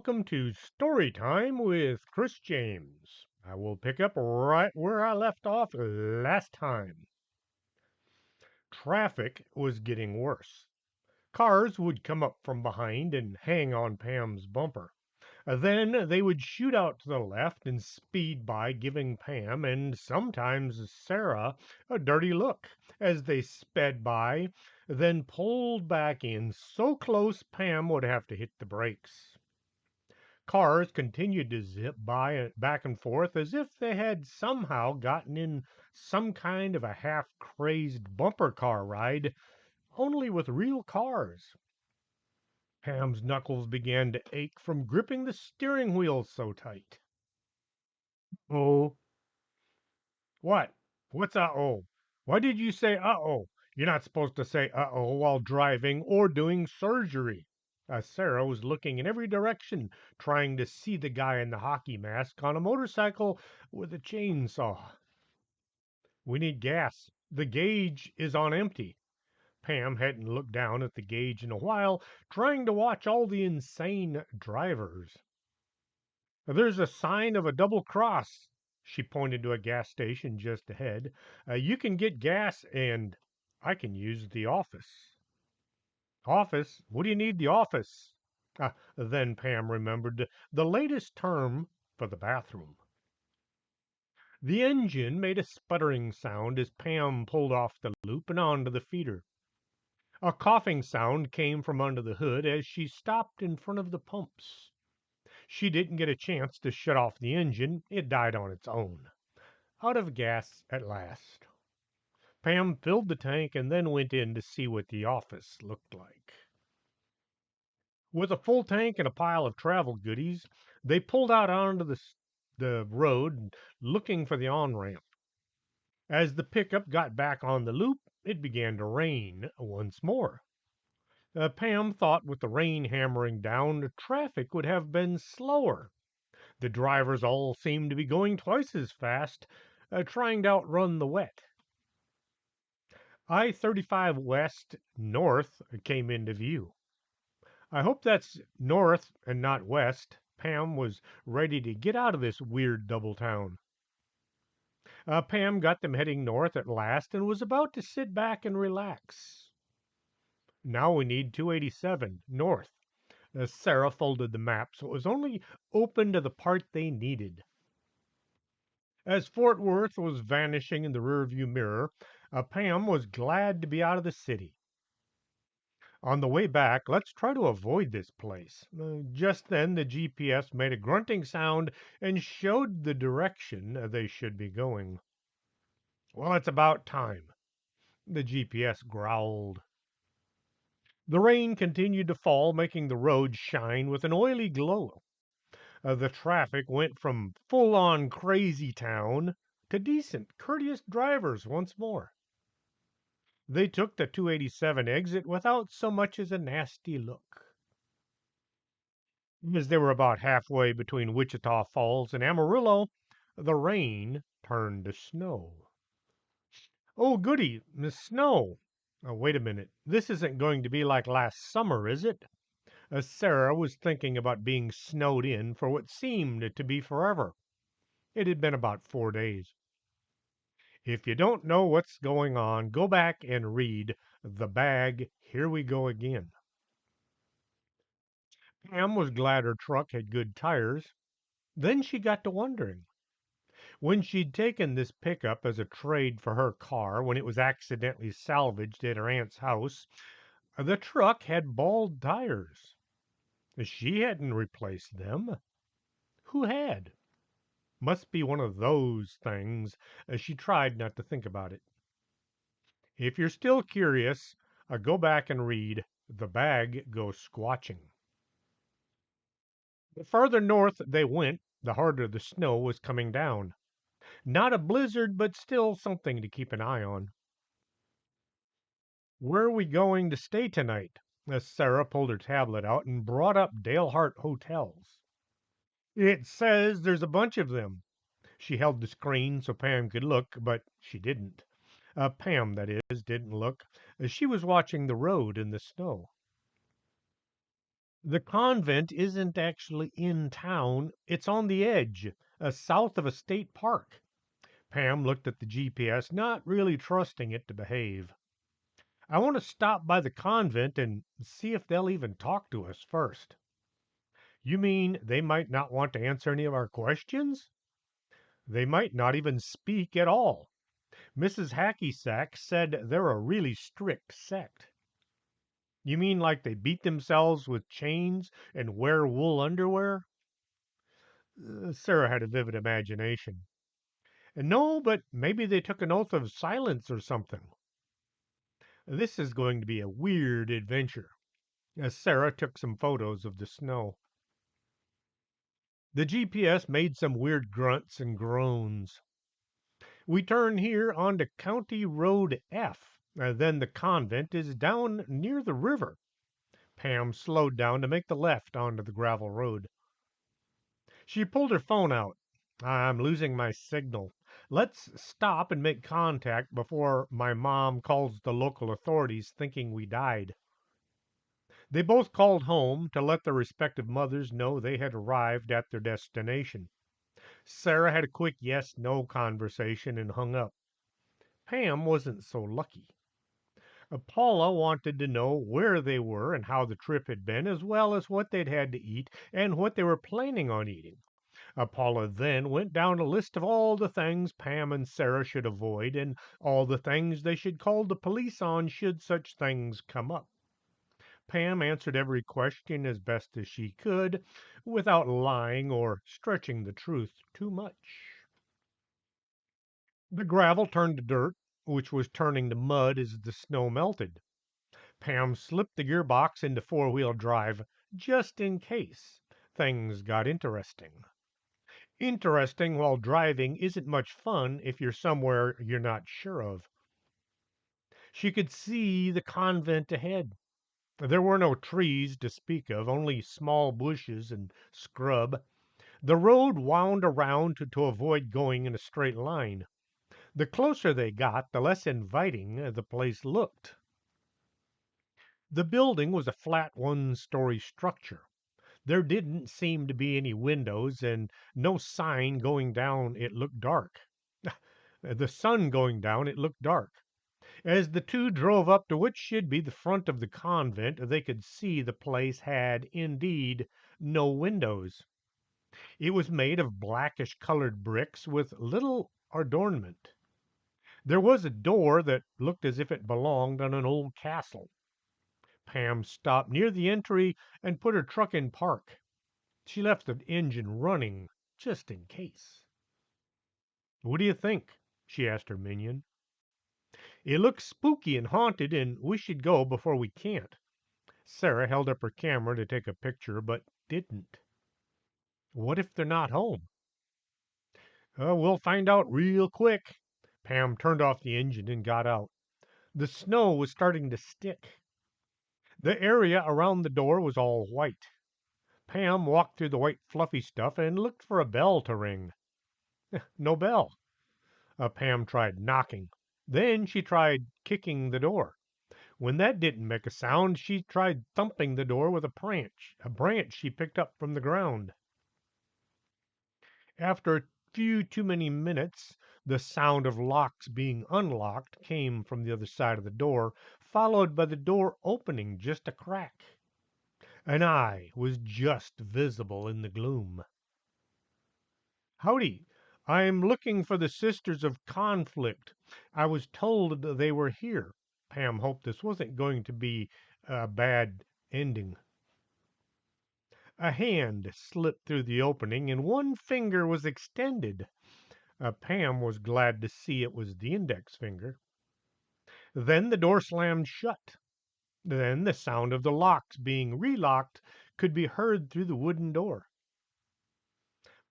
welcome to Story Time with Chris James. I will pick up right where I left off last time. Traffic was getting worse. Cars would come up from behind and hang on Pam's bumper. Then they would shoot out to the left and speed by, giving Pam and sometimes Sara a dirty look as they sped by, then pulled back in so close Pam would have to hit the brakes. Cars continued to zip by back and forth as if they had somehow gotten in some kind of a half crazed bumper car ride, only with real cars. Ham's knuckles began to ache from gripping the steering wheel so tight. Oh, what? What's oh? Why did you say oh? You're not supposed to say oh while driving or doing surgery. Sarah was looking in every direction, trying to see the guy in the hockey mask on a motorcycle with a chainsaw. We need gas. The gauge is on empty. Pam hadn't looked down at the gauge in a while, trying to watch all the insane drivers. There's a sign of a double cross. She pointed to a gas station just ahead. You can get gas, and I can use the office. Office? What do you need the office? Then Pam remembered the latest term for the bathroom. The engine made a sputtering sound as Pam pulled off the loop and onto the feeder. A coughing sound came from under the hood as she stopped in front of the pumps. She didn't get a chance to shut off the engine. It died on its own. Out of gas at last. Pam filled the tank and then went in to see what the office looked like. With a full tank and a pile of travel goodies, they pulled out onto the road looking for the on ramp. As the pickup got back on the loop, it began to rain once more. Pam thought with the rain hammering down, the traffic would have been slower. The drivers all seemed to be going twice as fast, trying to outrun the wet. I-35 West North came into view. I hope that's north and not west. Pam was ready to get out of this weird double town. Pam got them heading north at last and was about to sit back and relax. Now we need 287 north. Sara folded the map so it was only open to the part they needed. As Fort Worth was vanishing in the rearview mirror, Pam was glad to be out of the city. On the way back, let's try to avoid this place. Just then, the GPS made a grunting sound and showed the direction they should be going. Well, it's about time, the GPS growled. The rain continued to fall, making the road shine with an oily glow. The traffic went from full on crazy town to decent, courteous drivers once more. They took the 287 exit without so much as a nasty look. As they were about halfway between Wichita Falls and Amarillo, the rain turned to snow. Oh, goody, snow. Wait a minute. This isn't going to be like last summer, is it? Sara was thinking about being snowed in for what seemed to be forever. It had been about 4 days. If you don't know what's going on, go back and read The Bag, Here We Go Again. Pam was glad her truck had good tires. Then she got to wondering. When she'd taken this pickup as a trade for her car when it was accidentally salvaged at her aunt's house, the truck had bald tires. She hadn't replaced them. Who had? Must be one of those things. She tried not to think about it. If you're still curious, go back and read The Bag Goes Squatching. The farther north they went, the harder the snow was coming down. Not a blizzard, but still something to keep an eye on. Where are we going to stay tonight? Sara pulled her tablet out and brought up Dalhart hotels. It says there's a bunch of them. She held the screen so Pam could look, but she didn't. Pam, that is, didn't look. She was watching the road in the snow. The convent isn't actually in town, it's on the edge, south of a state park. Pam looked at the GPS, not really trusting it to behave. I want to stop by the convent and see if they'll even talk to us first. You mean they might not want to answer any of our questions? They might not even speak at all. Mrs. Hacky-Sack said they're a really strict sect. You mean like they beat themselves with chains and wear wool underwear? Sarah had a vivid imagination. No, but maybe they took an oath of silence or something. This is going to be a weird adventure. As Sarah took some photos of the snow. The GPS made some weird grunts and groans. We turn here onto County Road F. Then the convent is down near the river. Pam slowed down to make the left onto the gravel road. She pulled her phone out. I'm losing my signal. Let's stop and make contact before my mom calls the local authorities thinking we died. They both called home to let their respective mothers know they had arrived at their destination. Sarah had a quick yes no conversation and hung up. Pam wasn't so lucky. Paula wanted to know where they were and how the trip had been, as well as what they'd had to eat and what they were planning on eating. Paula then went down a list of all the things Pam and Sarah should avoid and all the things they should call the police on should such things come up. Pam answered every question as best as she could, without lying or stretching the truth too much. The gravel turned to dirt, which was turning to mud as the snow melted. Pam slipped the gearbox into four-wheel drive just in case things got interesting. Interesting while driving isn't much fun if you're somewhere you're not sure of. She could see the convent ahead. There were no trees to speak of, only small bushes and scrub. The road wound around to avoid going in a straight line. The closer they got, the less inviting the place looked. The building was a flat one-story structure. There didn't seem to be any windows and no sign going down it looked dark. The sun going down it looked dark. As the two drove up to what should be the front of the convent, they could see the place had, indeed, no windows. It was made of blackish colored bricks with little adornment. There was a door that looked as if it belonged on an old castle. Pam stopped near the entry and put her truck in park. She left the engine running just in case. "What do you think?" she asked her minion. "It looks spooky and haunted, and we should go before we can't." Sarah held up her camera to take a picture, but didn't. "What if they're not home?" We'll find out real quick." Pam turned off the engine and got out. The snow was starting to stick. The area around the door was all white. Pam walked through the white fluffy stuff and looked for a bell to ring. No bell. Pam tried knocking. Then she tried kicking the door. When that didn't make a sound, she tried thumping the door with a branch she picked up from the ground. After a few too many minutes, the sound of locks being unlocked came from the other side of the door, followed by the door opening just a crack. An eye was just visible in the gloom. "Howdy. I'm looking for the Sisters of Conflict. I was told they were here." Pam hoped this wasn't going to be a bad ending. A hand slipped through the opening, and one finger was extended. Pam was glad to see it was the index finger. Then the door slammed shut. Then the sound of the locks being relocked could be heard through the wooden door.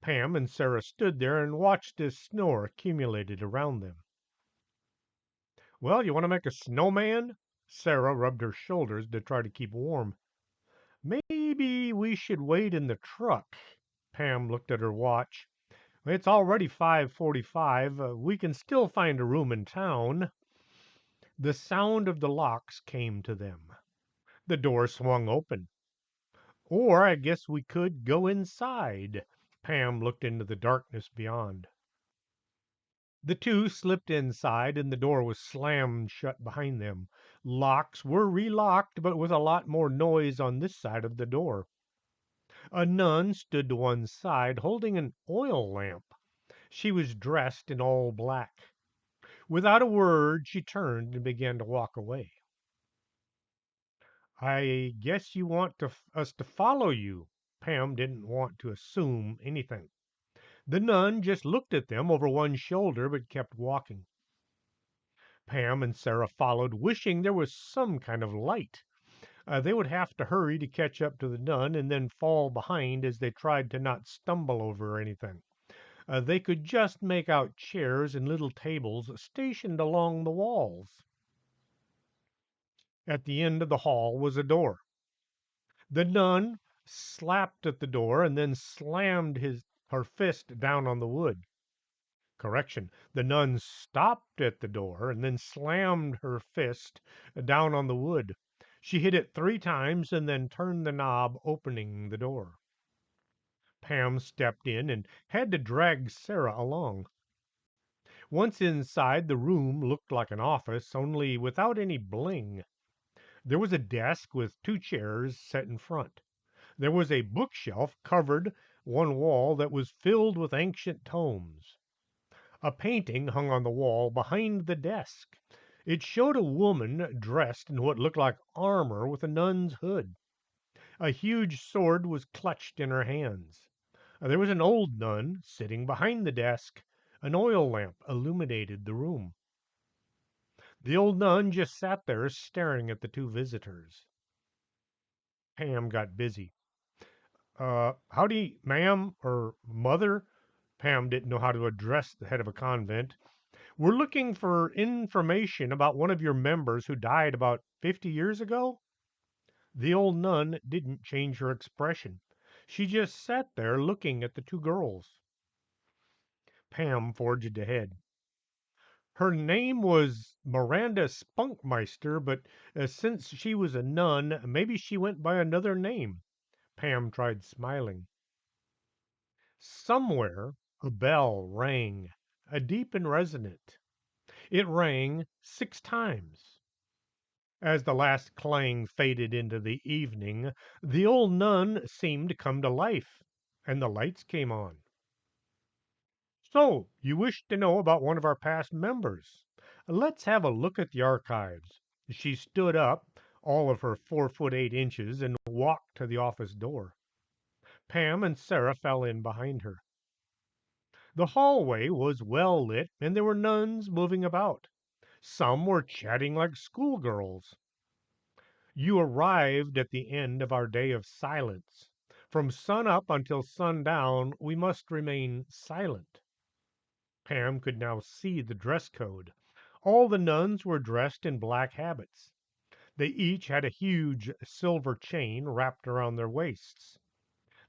Pam and Sarah stood there and watched as snow accumulated around them. "Well, you want to make a snowman?" Sarah rubbed her shoulders to try to keep warm. "Maybe we should wait in the truck." Pam looked at her watch. "It's already 5:45. We can still find a room in town." The sound of the locks came to them. The door swung open. Or I guess we could go inside. Pam looked into the darkness beyond. The two slipped inside, and the door was slammed shut behind them. Locks were relocked, but with a lot more noise on this side of the door. A nun stood to one side, holding an oil lamp. She was dressed in all black. Without a word, she turned and began to walk away. I guess you want us to follow you. Pam didn't want to assume anything. The nun just looked at them over one shoulder but kept walking. Pam and Sarah followed, wishing there was some kind of light. They would have to hurry to catch up to the nun and then fall behind as they tried to not stumble over anything. They could just make out chairs and little tables stationed along the walls. At the end of the hall was a door. The nun slapped at the door and then slammed her fist down on the wood. Correction. The nun stopped at the door and then slammed her fist down on the wood. She hit it 3 times and then turned the knob, opening the door. Pam stepped in and had to drag Sarah along. Once inside, the room looked like an office, only without any bling. There was a desk with 2 chairs set in front. There was a bookshelf covered one wall that was filled with ancient tomes. A painting hung on the wall behind the desk. It showed a woman dressed in what looked like armor with a nun's hood. A huge sword was clutched in her hands. There was an old nun sitting behind the desk. An oil lamp illuminated the room. The old nun just sat there staring at the two visitors. Pam got busy. Howdy, ma'am, or mother. Pam didn't know how to address the head of a convent. We're looking for information about one of your members who died about 50 years ago. The old nun didn't change her expression. She just sat there looking at the two girls. Pam forged ahead. Her name was Miranda Spunkmeister, but since she was a nun, maybe she went by another name. Pam tried smiling. Somewhere a bell rang, a deep and resonant. It rang 6 times. As the last clang faded into the evening, the old nun seemed to come to life, and the lights came on. So, you wish to know about one of our past members? Let's have a look at the archives. She stood up, all of her 4 foot 8 inches, and walked to the office door. Pam and Sarah fell in behind her. The hallway was well lit, and there were nuns moving about. Some were chatting like schoolgirls. You arrived at the end of our day of silence. From sun up until sundown, we must remain silent. Pam could now see the dress code. All the nuns were dressed in black habits. They each had a huge silver chain wrapped around their waists.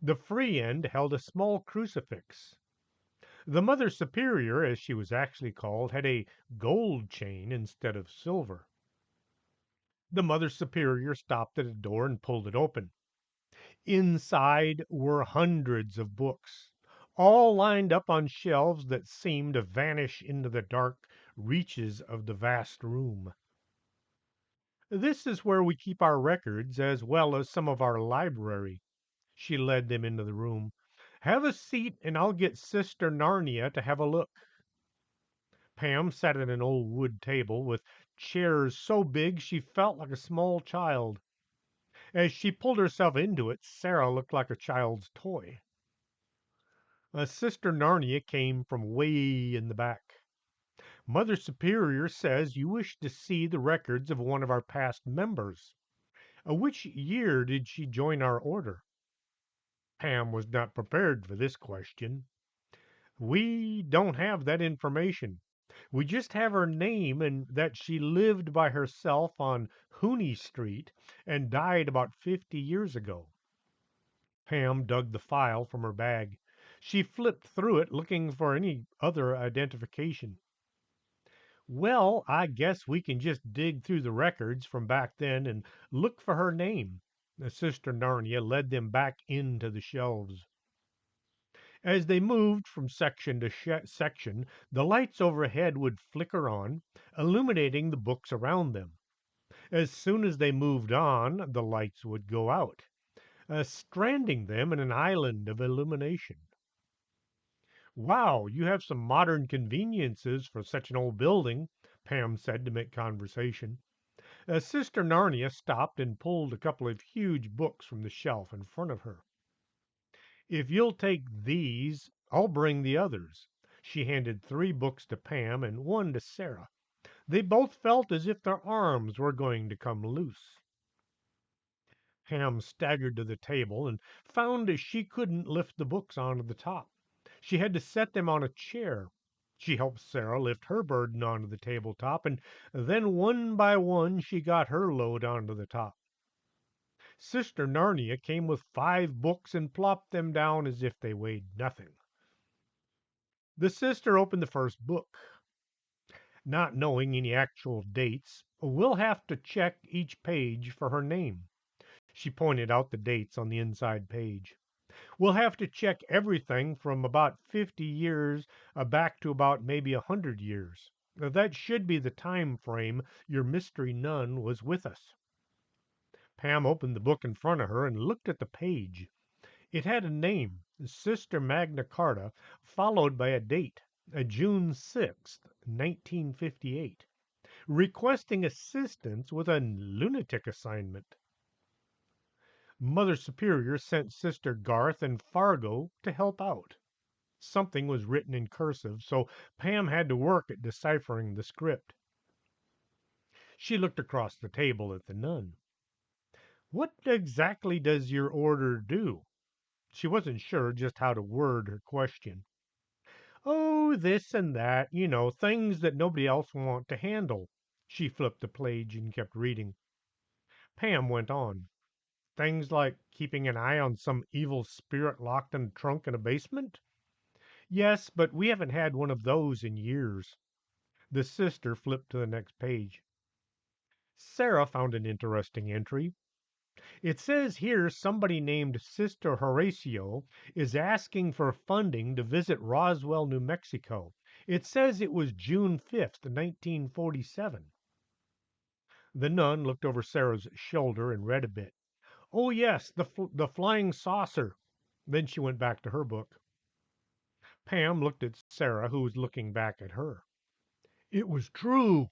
The free end held a small crucifix. The Mother Superior, as she was actually called, had a gold chain instead of silver. The Mother Superior stopped at a door and pulled it open. Inside were hundreds of books, all lined up on shelves that seemed to vanish into the dark reaches of the vast room. This is where we keep our records as well as some of our library. She led them into the room. Have a seat and I'll get Sister Narnia to have a look. Pam sat at an old wood table with chairs so big she felt like a small child. As she pulled herself into it, Sarah looked like a child's toy. Sister Narnia came from way in the back. Mother Superior says you wish to see the records of one of our past members. Which year did she join our order? Pam was not prepared for this question. We don't have that information. We just have her name and that she lived by herself on Hooney Street and died about 50 years ago. Pam dug the file from her bag. She flipped through it looking for any other identification. Well, I guess we can just dig through the records from back then and look for her name. Sister Narnia led them back into the shelves. As they moved from section to section, the lights overhead would flicker on, illuminating the books around them. As soon as they moved on, the lights would go out, stranding them in an island of illumination. "Wow, you have some modern conveniences for such an old building," Pam said to make conversation. Sister Narnia stopped and pulled a couple of huge books from the shelf in front of her. "If you'll take these, I'll bring the others." She handed 3 books to Pam and one to Sarah. They both felt as if their arms were going to come loose. Pam staggered to the table and found she couldn't lift the books onto the top. She had to set them on a chair. She helped Sarah lift her burden onto the tabletop, and then one by one she got her load onto the top. Sister Narnia came with 5 books and plopped them down as if they weighed nothing. The sister opened the first book. Not knowing any actual dates, we'll have to check each page for her name. She pointed out the dates on the inside page. We'll have to check everything from about 50 years back to about maybe 100 years. That should be the time frame your mystery nun was with us. Pam opened the book in front of her and looked at the page. It had a name, Sister Magna Carta, followed by a date, June 6th, 1958, requesting assistance with a lunatic assignment. Mother Superior sent Sister Garth and Fargo to help out. Something was written in cursive, so Pam had to work at deciphering the script. She looked across the table at the nun. "What exactly does your order do?" She wasn't sure just how to word her question. "Oh, this and that, things that nobody else want to handle." She flipped the page and kept reading. Pam went on. "Things like keeping an eye on some evil spirit locked in a trunk in a basement?" "Yes, but we haven't had one of those in years." The sister flipped to the next page. Sarah found an interesting entry. "It says here somebody named Sister Horatio is asking for funding to visit Roswell, New Mexico. It says it was June 5th, 1947." The nun looked over Sarah's shoulder and read a bit. "Oh, yes, the flying saucer." Then she went back to her book. Pam looked at Sarah, who was looking back at her. "It was true."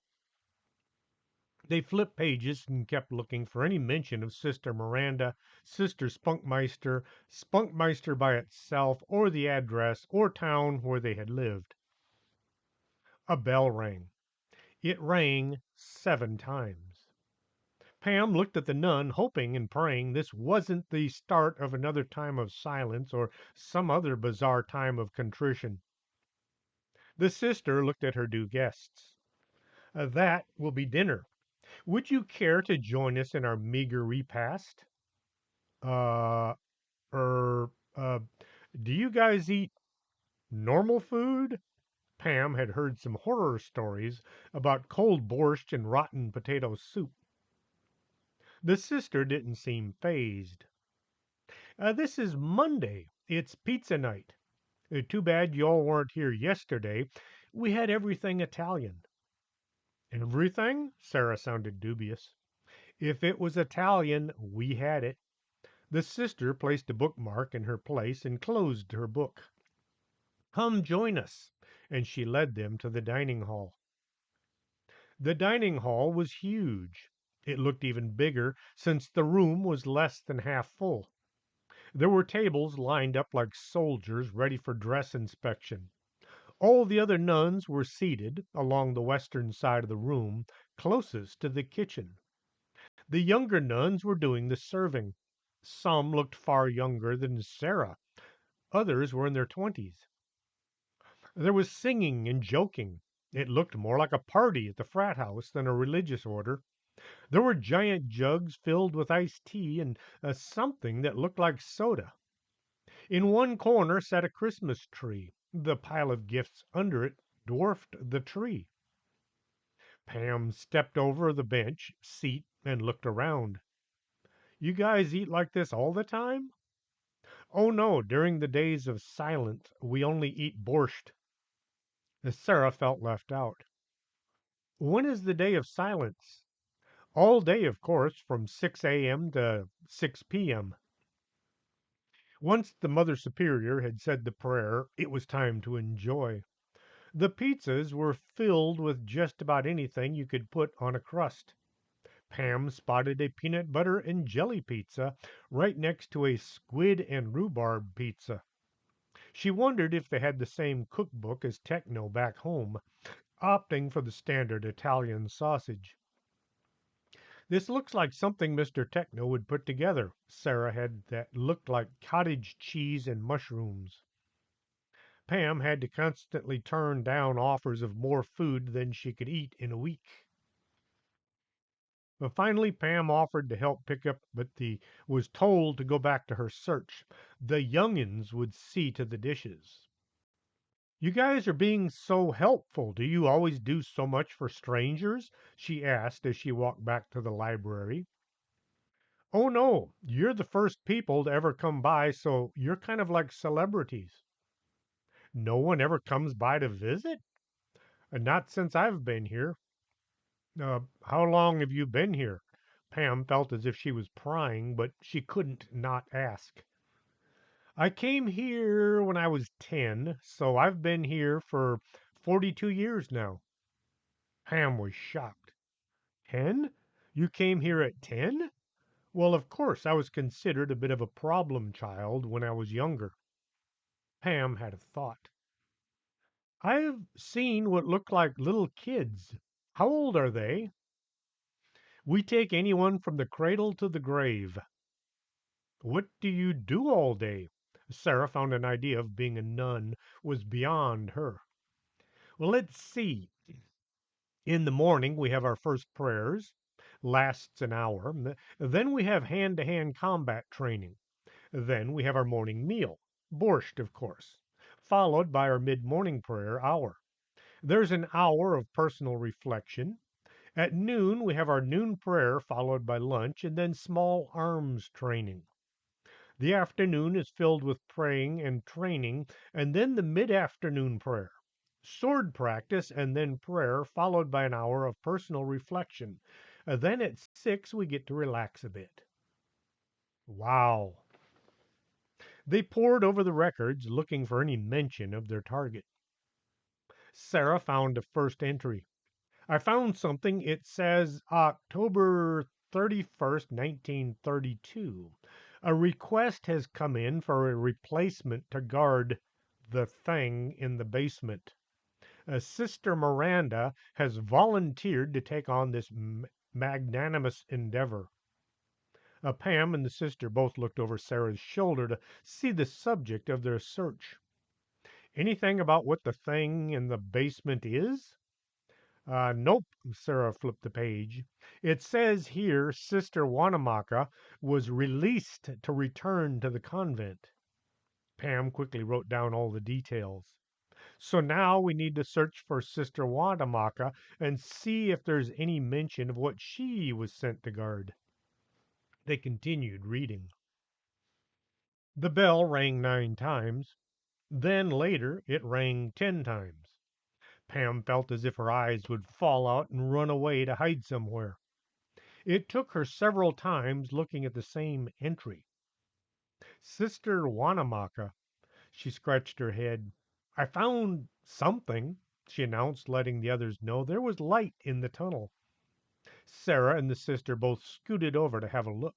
They flipped pages and kept looking for any mention of Sister Miranda, Sister Spunkmeister, Spunkmeister by itself, or the address or town where they had lived. A bell rang. It rang 7 times. Pam looked at the nun, hoping and praying this wasn't the start of another time of silence or some other bizarre time of contrition. The sister looked at her 2 guests. "That will be dinner. Would you care to join us in our meager repast?" Uh, er, uh, "Do you guys eat normal food?" Pam had heard some horror stories about cold borscht and rotten potato soup. The sister didn't seem phased. "This is Monday. It's pizza night. Too bad you all weren't here yesterday. We had everything Italian." "Everything?" Sarah sounded dubious. "If it was Italian, we had it." The sister placed a bookmark in her place and closed her book. "Come join us," and she led them to the dining hall. The dining hall was huge. It looked even bigger since the room was less than half full. There were tables lined up like soldiers ready for dress inspection. All the other nuns were seated along the western side of the room, closest to the kitchen. The younger nuns were doing the serving. Some looked far younger than Sarah. Others were in their 20s. There was singing and joking. It looked more like a party at the frat house than a religious order. There were giant jugs filled with iced tea and something that looked like soda. In one corner sat a Christmas tree. The pile of gifts under it dwarfed the tree. Pam stepped over the bench seat and looked around. You guys eat like this all the time? Oh no, during the days of silence, we only eat borscht. Sarah felt left out. When is the day of silence? All day, of course, from 6 a.m. to 6 p.m. Once the Mother Superior had said the prayer, it was time to enjoy. The pizzas were filled with just about anything you could put on a crust. Pam spotted a peanut butter and jelly pizza right next to a squid and rhubarb pizza. She wondered if they had the same cookbook as Techno back home, opting for the standard Italian sausage. This looks like something Mr. Techno would put together, Sarah had that looked like cottage cheese and mushrooms. Pam had to constantly turn down offers of more food than she could eat in a week. But finally, Pam offered to help pick up, but was told to go back to her search. The youngins would see to the dishes. You guys are being so helpful. Do you always do so much for strangers? She asked as she walked back to the library. Oh no, you're the first people to ever come by, so you're kind of like celebrities. No one ever comes by to visit? Not since I've been here. How long have you been here? Pam felt as if she was prying, but she couldn't not ask. I came here when I was 10, so I've been here for 42 years now. Pam was shocked. 10? You came here at 10? Well, of course, I was considered a bit of a problem child when I was younger. Pam had a thought. I've seen what look like little kids. How old are they? We take anyone from the cradle to the grave. What do you do all day? Sarah found an idea of being a nun was beyond her. Well, let's see. In the morning, we have our first prayers, lasts an hour. Then we have hand to hand combat training. Then we have our morning meal, borscht, of course, followed by our mid morning prayer hour. There's an hour of personal reflection. At noon, we have our noon prayer, followed by lunch, and then small arms training. The afternoon is filled with praying and training, and then the mid afternoon prayer. Sword practice and then prayer, followed by an hour of personal reflection. Then at 6, we get to relax a bit. Wow. They pored over the records looking for any mention of their target. Sarah found a first entry. I found something. It says October 31st, 1932. A request has come in for a replacement to guard the thing in the basement. Sister Miranda has volunteered to take on this magnanimous endeavor. Pam and the sister both looked over Sarah's shoulder to see the subject of their search. Anything about what the thing in the basement is? Nope. Sarah flipped the page. It says here Sister Wanamaker was released to return to the convent. Pam quickly wrote down all the details. So now we need to search for Sister Wanamaker and see if there's any mention of what she was sent to guard. They continued reading. The bell rang 9 times. Then later it rang 10 times. Pam felt as if her eyes would fall out and run away to hide somewhere. It took her several times looking at the same entry. Sister Wanamaker. She scratched her head. I found something, she announced, letting the others know there was light in the tunnel. Sarah and the sister both scooted over to have a look.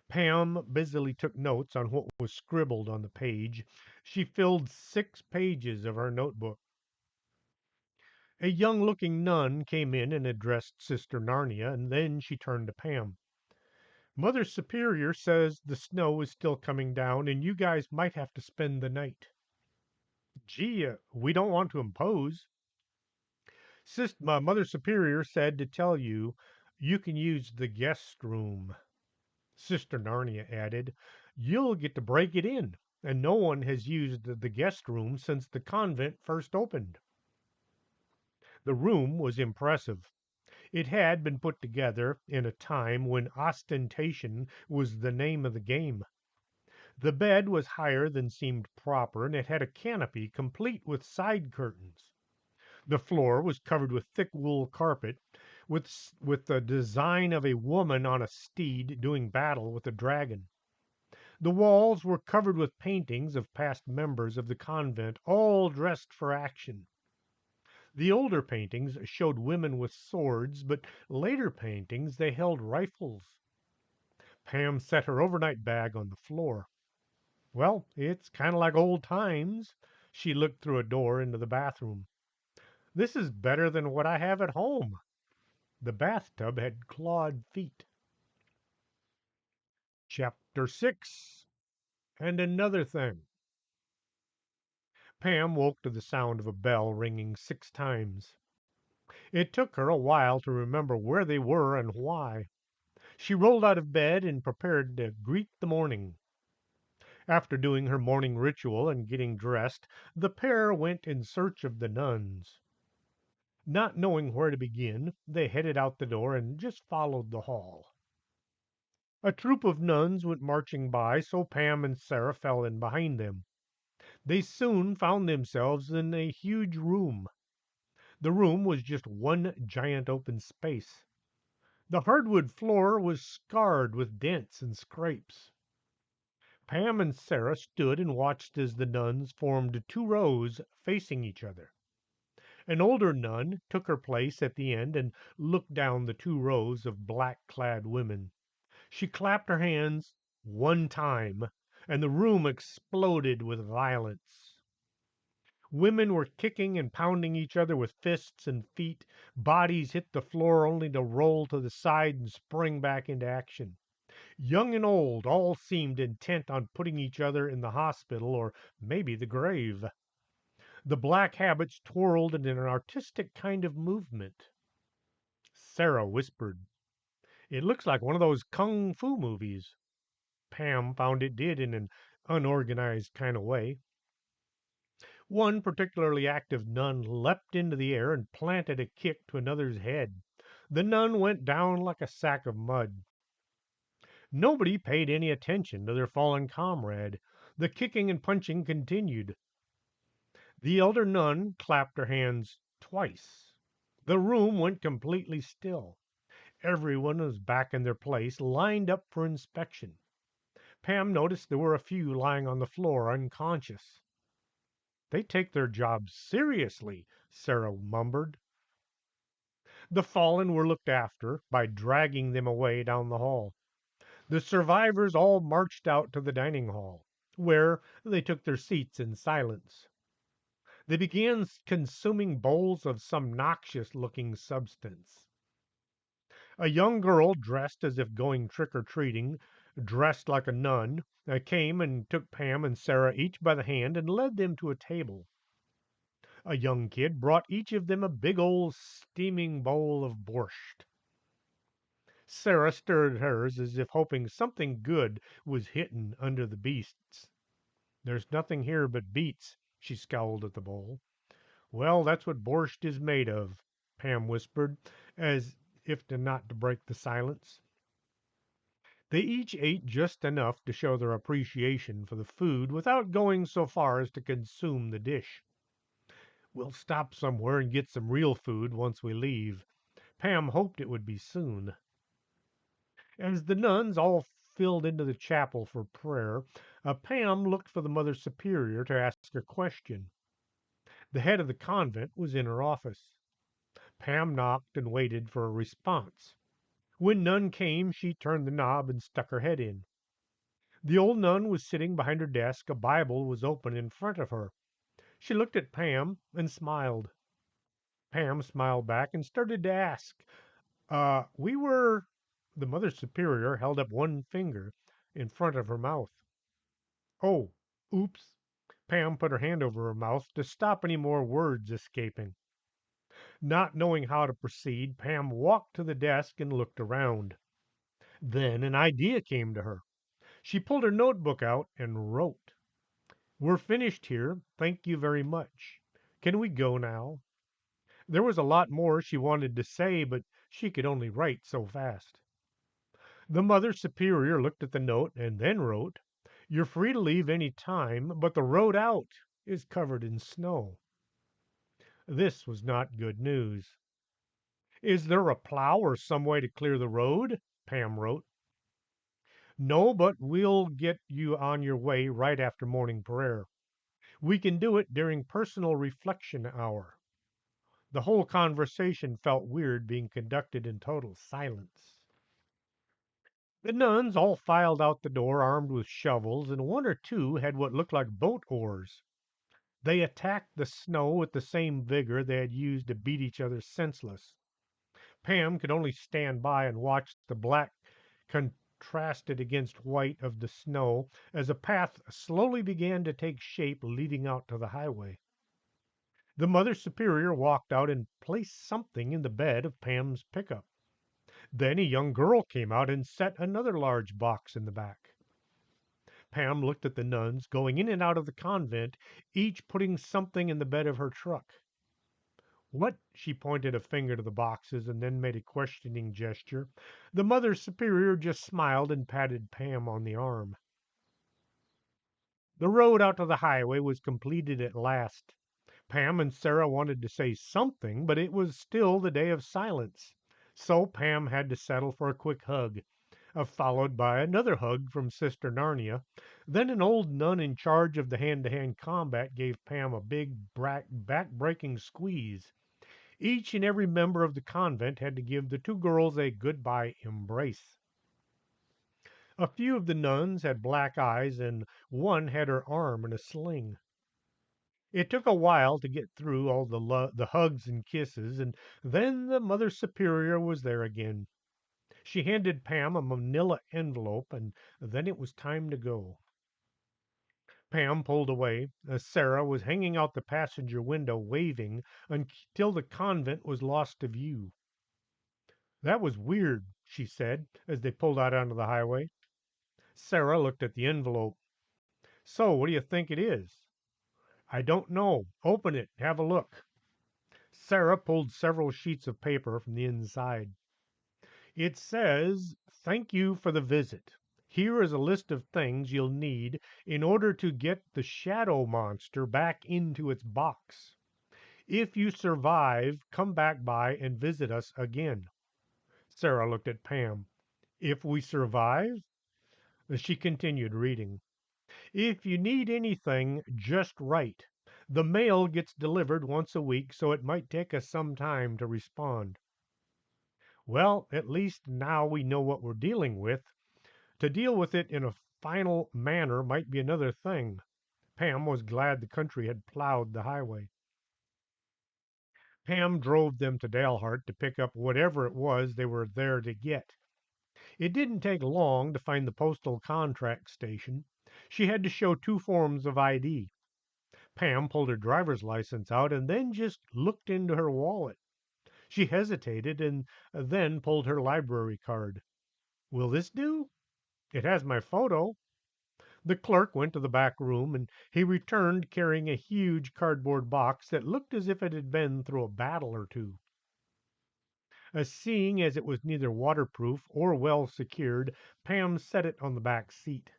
Pam busily took notes on what was scribbled on the page. She filled 6 pages of her notebook. A young-looking nun came in and addressed Sister Narnia, and then she turned to Pam. Mother Superior says the snow is still coming down, and you guys might have to spend the night. Gee, we don't want to impose. Mother Superior said to tell you you can use the guest room. Sister Narnia added, you'll get to break it in, and no one has used the guest room since the convent first opened. The room was impressive. It had been put together in a time when ostentation was the name of the game. The bed was higher than seemed proper, and it had a canopy complete with side curtains. The floor was covered with thick wool carpet, with the design of a woman on a steed doing battle with a dragon. The walls were covered with paintings of past members of the convent, all dressed for action. The older paintings showed women with swords, but later paintings they held rifles. Pam set her overnight bag on the floor. Well, it's kind of like old times. She looked through a door into the bathroom. This is better than what I have at home. The bathtub had clawed feet. Chapter 6. And another thing. Pam woke to the sound of a bell ringing 6 times. It took her a while to remember where they were and why. She rolled out of bed and prepared to greet the morning. After doing her morning ritual and getting dressed, the pair went in search of the nuns. Not knowing where to begin, they headed out the door and just followed the hall. A troop of nuns went marching by, so Pam and Sara fell in behind them. They soon found themselves in a huge room. The room was just one giant open space. The hardwood floor was scarred with dents and scrapes. Pam and Sara stood and watched as the nuns formed 2 rows facing each other. An older nun took her place at the end and looked down the 2 rows of black-clad women. She clapped her hands 1 time, and the room exploded with violence. Women were kicking and pounding each other with fists and feet. Bodies hit the floor only to roll to the side and spring back into action. Young and old all seemed intent on putting each other in the hospital or maybe the grave. The black habits twirled in an artistic kind of movement. Sara whispered, "It looks like one of those kung fu movies." Pam found it did in an unorganized kind of way. One particularly active nun leapt into the air and planted a kick to another's head. The nun went down like a sack of mud. Nobody paid any attention to their fallen comrade. The kicking and punching continued. The elder nun clapped her hands twice. The room went completely still. Everyone was back in their place, lined up for inspection. Pam noticed there were a few lying on the floor unconscious. "They take their job seriously," Sara mumbled. The fallen were looked after by dragging them away down the hall. The survivors all marched out to the dining hall, where they took their seats in silence. They began consuming bowls of some noxious looking substance. A young girl, dressed as if going trick or treating, dressed like a nun, came and took Pam and Sara each by the hand and led them to a table. A young kid brought each of them a big old steaming bowl of borscht. Sara stirred hers as if hoping something good was hidden under the beasts. "There's nothing here but beets," she scowled at the bowl. "Well, that's what borscht is made of," Pam whispered, as if not to break the silence. They each ate just enough to show their appreciation for the food without going so far as to consume the dish. "We'll stop somewhere and get some real food once we leave." Pam hoped it would be soon. As the nuns all filed into the chapel for prayer, Pam looked for the Mother Superior to ask a question. The head of the convent was in her office. Pam knocked and waited for a response. When none came, she turned the knob and stuck her head in. The old nun was sitting behind her desk. A Bible was open in front of her. She looked at Pam and smiled. Pam smiled back and started to ask, we were. The Mother Superior held up one finger in front of her mouth. "Oh, oops." Pam put her hand over her mouth to stop any more words escaping. Not knowing how to proceed, Pam walked to the desk and looked around. Then an idea came to her. She pulled her notebook out and wrote, "We're finished here. Thank you very much. Can we go now?" There was a lot more she wanted to say, but She could only write so fast. The Mother Superior looked at the note and then wrote, "You're free to leave any time, but the road out is covered in snow." This was not good news. "Is there a plow or some way to clear the road?" Pam wrote. "No, but we'll get you on your way right after morning prayer. We can do it during personal reflection hour." The whole conversation felt weird being conducted in total silence. The nuns all filed out the door armed with shovels, and one or two had what looked like boat oars. They attacked the snow with the same vigor they had used to beat each other senseless. Pam could only stand by and watch the black contrasted against white of the snow as a path slowly began to take shape leading out to the highway. The Mother Superior walked out and placed something in the bed of Pam's pickup. Then a young girl came out and set another large box in the back. Pam looked at the nuns going in and out of the convent, each putting something in the bed of her truck. "What?" She pointed a finger to the boxes and then made a questioning gesture. The Mother Superior just smiled and patted Pam on the arm. The road out to the highway was completed at last. Pam and Sara wanted to say something, but it was still the day of silence. So Pam had to settle for a quick hug, followed by another hug from Sister Narnia. Then an old nun in charge of the hand-to-hand combat gave Pam a big back-breaking squeeze. Each and every member of the convent had to give the two girls a goodbye embrace. A few of the nuns had black eyes, and one had her arm in a sling. It took a while to get through all the hugs and kisses, and then the Mother Superior was there again. She handed Pam a manila envelope, and then it was time to go. Pam pulled away. Sara was hanging out the passenger window, waving until the convent was lost to view. "That was weird," she said, as they pulled out onto the highway. Sara looked at the envelope. "So, what do you think it is?" "I don't know. Open it. Have a look." Sara pulled several sheets of paper from the inside. "It says, 'Thank you for the visit. Here is a list of things you'll need in order to get the shadow monster back into its box. If you survive, come back by and visit us again.'" Sara looked at Pam. "If we survive?" She continued reading. "If you need anything, just write. The mail gets delivered once a week, so it might take us some time to respond." Well, at least now we know what we're dealing with. To deal with it in a final manner might be another thing. Pam was glad the country had plowed the highway. Pam drove them to Dalhart to pick up whatever it was they were there to get. It didn't take long to find the postal contract station. She had to show two forms of ID. Pam pulled her driver's license out and then just looked into her wallet. She hesitated and then pulled her library card. "Will this do? It has my photo." The clerk went to the back room, and he returned carrying a huge cardboard box that looked as if it had been through a battle or two. Seeing as it was neither waterproof or well secured, Pam set it on the back seat.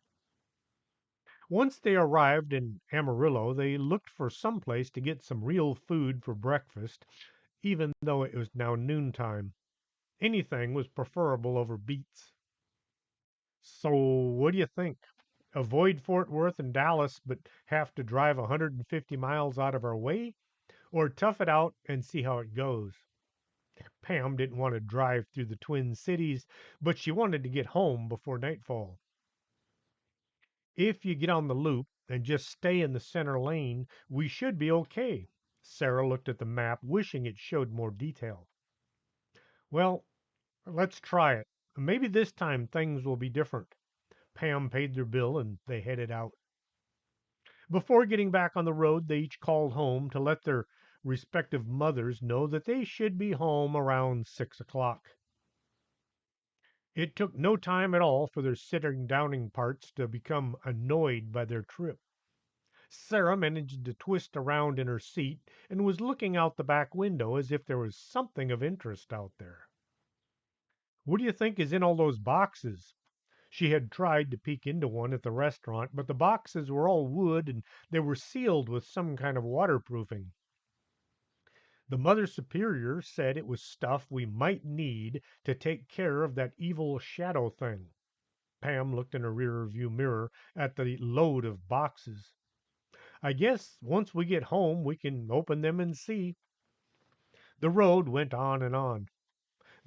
Once they arrived in Amarillo, they looked for some place to get some real food for breakfast, even though it was now noontime. Anything was preferable over beets. "So, what do you think? Avoid Fort Worth and Dallas, but have to drive 150 miles out of our way? Or tough it out and see how it goes?" Pam didn't want to drive through the Twin Cities, but she wanted to get home before nightfall. "If you get on the loop and just stay in the center lane, we should be okay." Sara looked at the map, wishing it showed more detail. "Well, let's try it. Maybe this time things will be different." Pam paid their bill and they headed out. Before getting back on the road, they each called home to let their respective mothers know that they should be home around 6 o'clock. It took no time at all for their sitting downing parts to become annoyed by their trip. Sara managed to twist around in her seat and was looking out the back window as if there was something of interest out there. What do you think is in all those boxes? She had tried to peek into one at the restaurant, but the boxes were all wood and they were sealed with some kind of waterproofing. The Mother Superior said it was stuff we might need to take care of that evil shadow thing. Pam looked in her rear view mirror at the load of boxes. I guess once we get home, we can open them and see. The road went on and on.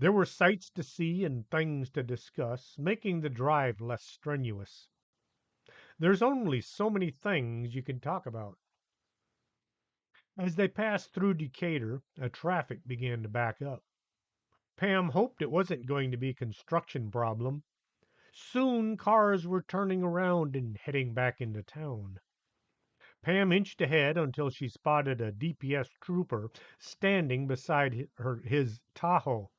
There were sights to see and things to discuss, making the drive less strenuous. There's only so many things you can talk about. As they passed through Decatur, traffic began to back up. Pam hoped it wasn't going to be a construction problem. Soon cars were turning around and heading back into town. Pam inched ahead until she spotted a DPS trooper standing beside his Tahoe.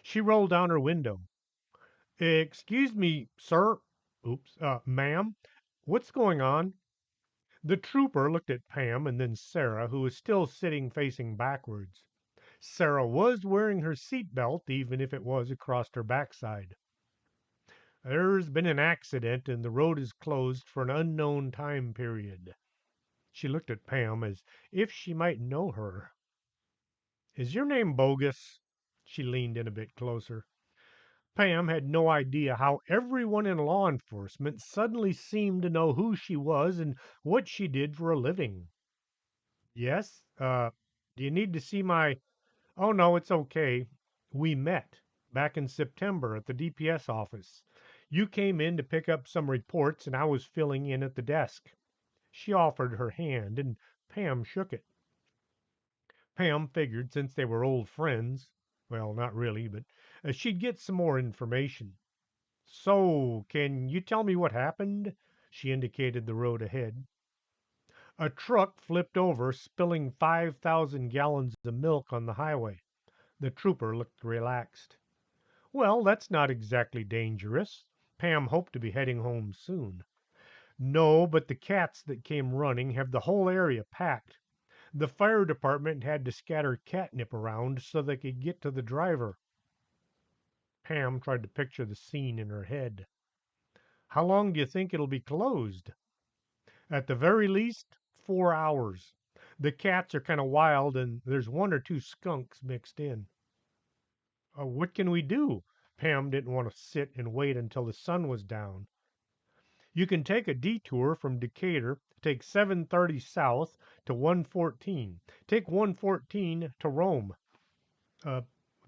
She rolled down her window. Excuse me, sir. Oops, ma'am. What's going on? The trooper looked at Pam and then Sarah, who was still sitting facing backwards. Sarah was wearing her seat belt, even if it was across her backside. There's been an accident and the road is closed for an unknown time period. She looked at Pam as if she might know her. Is your name Bogus? She leaned in a bit closer. Pam had no idea how everyone in law enforcement suddenly seemed to know who she was and what she did for a living. Yes? Do you need to see my. Oh, no, it's okay. We met back in September at the DPS office. You came in to pick up some reports, and I was filling in at the desk. She offered her hand, and Pam shook it. Pam figured since they were old friends, well, not really, but she'd get some more information. So, can you tell me what happened? She indicated the road ahead. A truck flipped over, spilling 5,000 gallons of milk on the highway. The trooper looked relaxed. Well, that's not exactly dangerous. Pam hoped to be heading home soon. No, but the cats that came running have the whole area packed. The fire department had to scatter catnip around so they could get to the driver. Pam tried to picture the scene in her head. How long do you think it'll be closed? At the very least, 4 hours. The cats are kind of wild, and there's one or two skunks mixed in. What can we do? Pam didn't want to sit and wait until the sun was down. You can take a detour from Decatur, take 730 south to 114. Take 114 to Rome. Uh,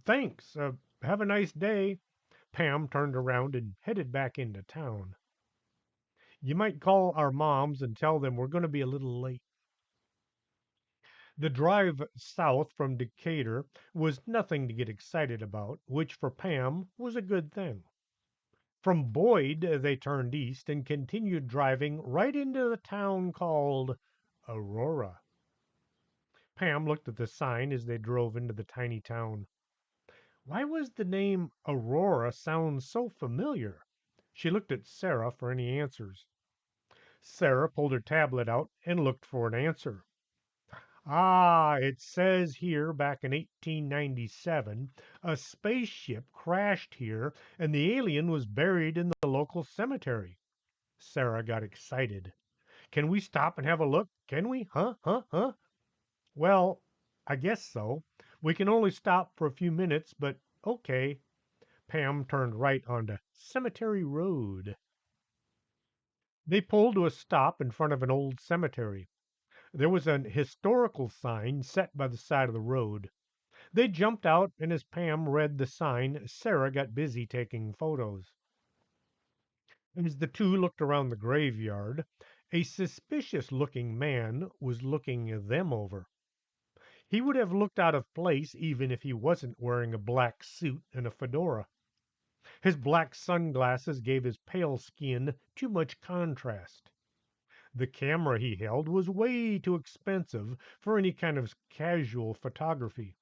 thanks. Have a nice day. Pam turned around and headed back into town. You might call our moms and tell them we're going to be a little late. The drive south from Decatur was nothing to get excited about, which for Pam was a good thing. From Boyd, they turned east and continued driving right into the town called Aurora. Pam looked at the sign as they drove into the tiny town. Why was the name Aurora sound so familiar? She looked at Sarah for any answers. Sarah pulled her tablet out and looked for an answer. Ah, it says here back in 1897, a spaceship crashed here and the alien was buried in the local cemetery. Sarah got excited. Can we stop and have a look? Can we? Huh? Huh? Huh? Well, I guess so. We can only stop for a few minutes, but okay. Pam turned right onto Cemetery Road. They pulled to a stop in front of an old cemetery. There was an historical sign set by the side of the road. They jumped out, and as Pam read the sign, Sarah got busy taking photos. As the two looked around the graveyard, a suspicious looking man was looking them over. He would have looked out of place even if he wasn't wearing a black suit and a fedora. His black sunglasses gave his pale skin too much contrast. The camera he held was way too expensive for any kind of casual photography.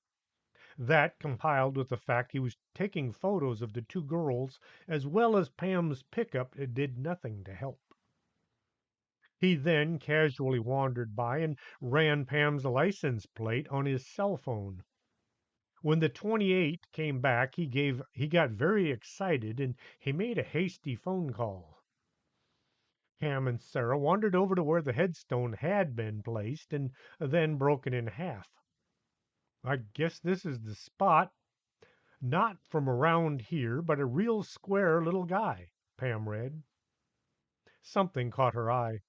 That, compiled with the fact he was taking photos of the two girls as well as Pam's pickup, it did nothing to help. He then casually wandered by and ran Pam's license plate on his cell phone. When the 28 came back, he got very excited and he made a hasty phone call. Ham and Sarah wandered over to where the headstone had been placed and then broken in half. I guess this is the spot. Not from around here, but a real square little guy, Pam read. Something caught her eye.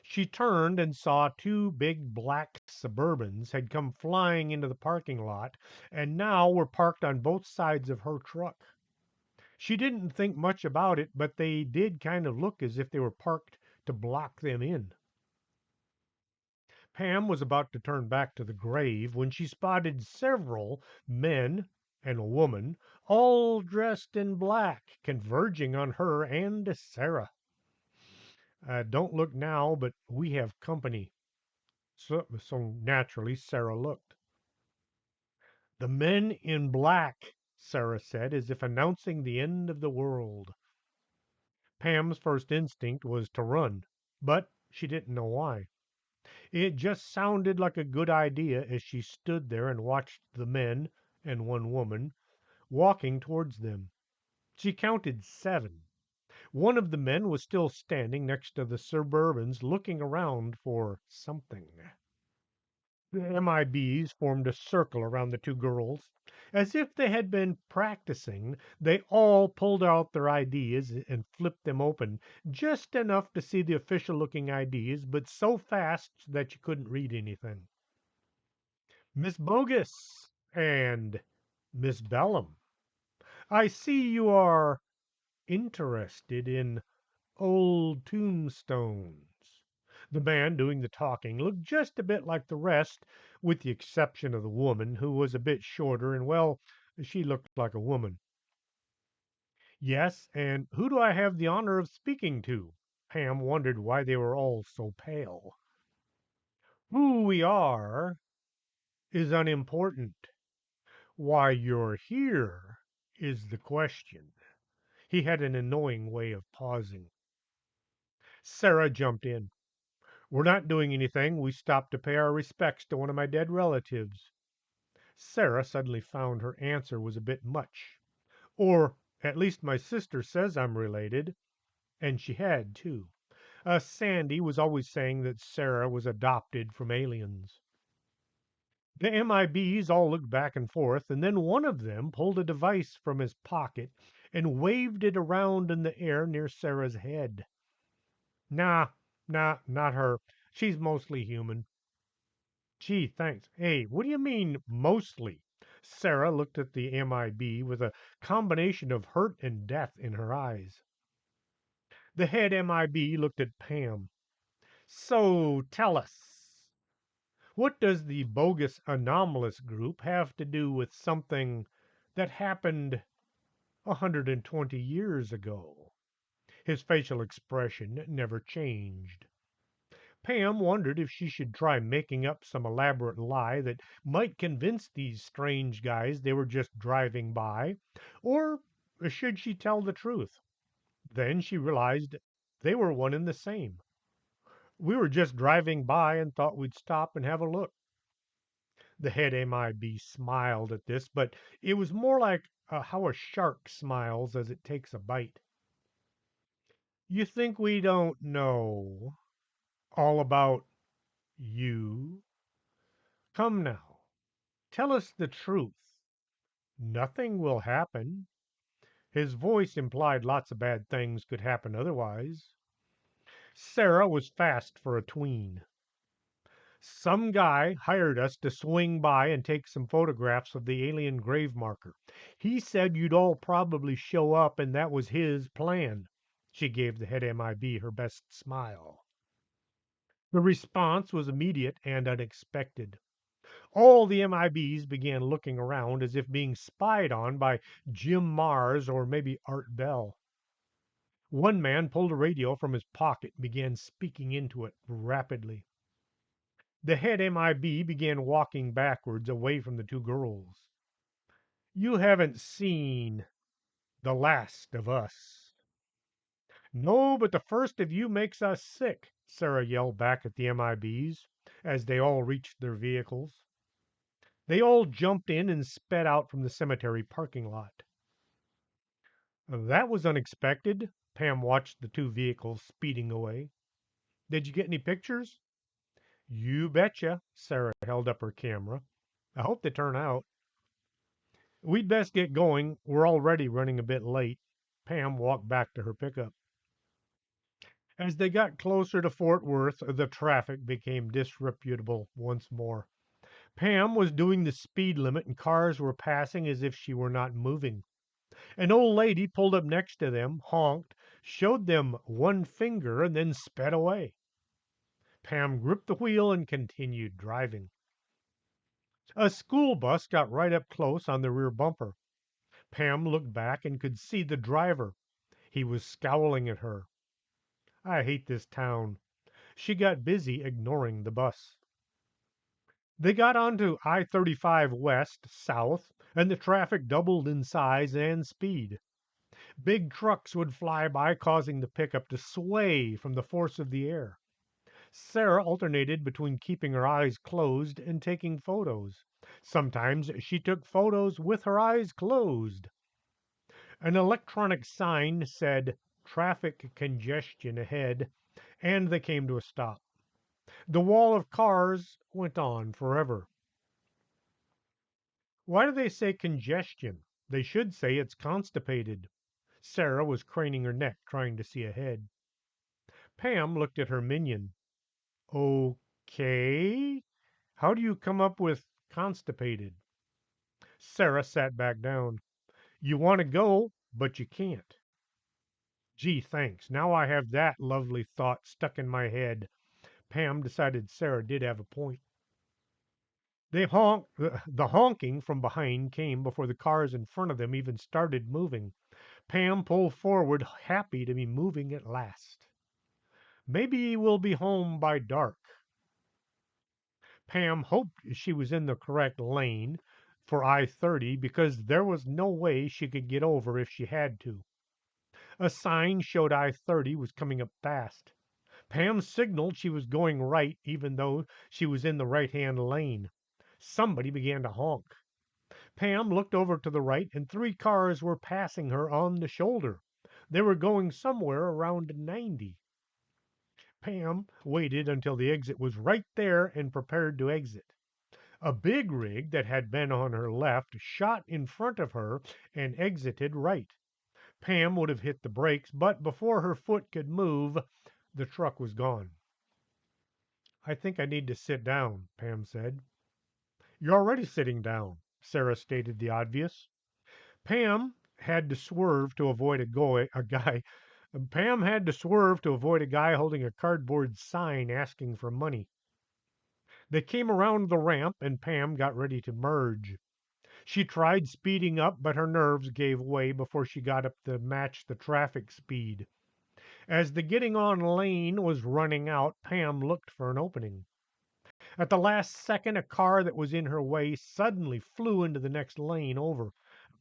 She turned and saw two big black Suburbans had come flying into the parking lot and now were parked on both sides of her truck. She didn't think much about it, but they did kind of look as if they were parked to block them in. Pam was about to turn back to the grave when she spotted several men and a woman, all dressed in black, converging on her and Sarah. Don't look now, but we have company. So naturally, Sarah looked. The men in black, Sarah said, as if announcing the end of the world. Pam's first instinct was to run, but she didn't know why. It just sounded like a good idea as she stood there and watched the men and one woman walking towards them. She counted 7. One of the men was still standing next to the Suburbans looking around for something. The MIBs formed a circle around the two girls. As if they had been practicing, they all pulled out their IDs and flipped them open, just enough to see the official looking IDs, but so fast that you couldn't read anything. Miss Bogus and Miss Bellum, I see you are interested in old tombstones. The man doing the talking looked just a bit like the rest, with the exception of the woman, who was a bit shorter and, well, she looked like a woman. Yes, and who do I have the honor of speaking to? Pam wondered why they were all so pale. Who we are is unimportant. Why you're here is the question. He had an annoying way of pausing. Sarah jumped in. We're not doing anything. We stopped to pay our respects to one of my dead relatives. Sarah suddenly found her answer was a bit much. Or at least my sister says I'm related. And she had, too. Sandy was always saying that Sarah was adopted from aliens. The MIBs all looked back and forth, and then one of them pulled a device from his pocket and waved it around in the air near Sarah's head. Nah, not her. She's mostly human. Gee, thanks. Hey, what do you mean, mostly? Sarah looked at the MIB with a combination of hurt and death in her eyes. The head MIB looked at Pam. So tell us, what does the bogus anomalous group have to do with something that happened 120 years ago? His facial expression never changed. Pam wondered if she should try making up some elaborate lie that might convince these strange guys they were just driving by, or should she tell the truth? Then she realized they were one and the same. We were just driving by and thought we'd stop and have a look. The head MIB smiled at this, but it was more like how a shark smiles as it takes a bite. You think we don't know all about you? Come now, tell us the truth. Nothing will happen. His voice implied lots of bad things could happen otherwise. Sarah was fast for a tween. Some guy hired us to swing by and take some photographs of the alien grave marker. He said you'd all probably show up, and that was his plan. She gave the head MIB her best smile. The response was immediate and unexpected. All the MIBs began looking around as if being spied on by Jim Mars or maybe Art Bell. One man pulled a radio from his pocket and began speaking into it rapidly. The head MIB began walking backwards away from the two girls. You haven't seen the last of us. No, but the first of you makes us sick, Sarah yelled back at the MIBs as they all reached their vehicles. They all jumped in and sped out from the cemetery parking lot. That was unexpected. Pam watched the two vehicles speeding away. Did you get any pictures? You betcha. Sarah held up her camera. I hope they turn out. We'd best get going. We're already running a bit late. Pam walked back to her pickup. As they got closer to Fort Worth, the traffic became disreputable once more. Pam was doing the speed limit and cars were passing as if she were not moving. An old lady pulled up next to them, honked, showed them one finger, and then sped away. Pam gripped the wheel and continued driving. A school bus got right up close on the rear bumper. Pam looked back and could see the driver. He was scowling at her. I hate this town. She got busy ignoring the bus. They got onto I-35 west, south, and the traffic doubled in size and speed. Big trucks would fly by, causing the pickup to sway from the force of the air. Sarah alternated between keeping her eyes closed and taking photos. Sometimes she took photos with her eyes closed. An electronic sign said traffic congestion ahead, and they came to a stop. The wall of cars went on forever. Why do they say congestion? They should say it's constipated. Sarah was craning her neck, trying to see ahead. Pam looked at her minion. Okay. How do you come up with constipated? Sarah sat back down. You want to go, but you can't. Gee, thanks. Now I have that lovely thought stuck in my head. Pam decided Sarah did have a point. They honked. The honking from behind came before the cars in front of them even started moving. Pam pulled forward, happy to be moving at last. Maybe we'll be home by dark. Pam hoped she was in the correct lane for I-30 because there was no way she could get over if she had to. A sign showed I-30 was coming up fast. Pam signaled she was going right even though she was in the right-hand lane. Somebody began to honk. Pam looked over to the right and three cars were passing her on the shoulder. They were going somewhere around 90. Pam waited until the exit was right there and prepared to exit. A big rig that had been on her left shot in front of her and exited right. Pam would have hit the brakes, but before her foot could move, the truck was gone. I think I need to sit down, Pam said. You're already sitting down, Sarah stated the obvious. Pam had to swerve to avoid a guy. Pam had to swerve to avoid a guy holding a cardboard sign asking for money. They came around the ramp and Pam got ready to merge. She tried speeding up, but her nerves gave way before she got up to match the traffic speed. As the getting on lane was running out, Pam looked for an opening. At the last second, a car that was in her way suddenly flew into the next lane over.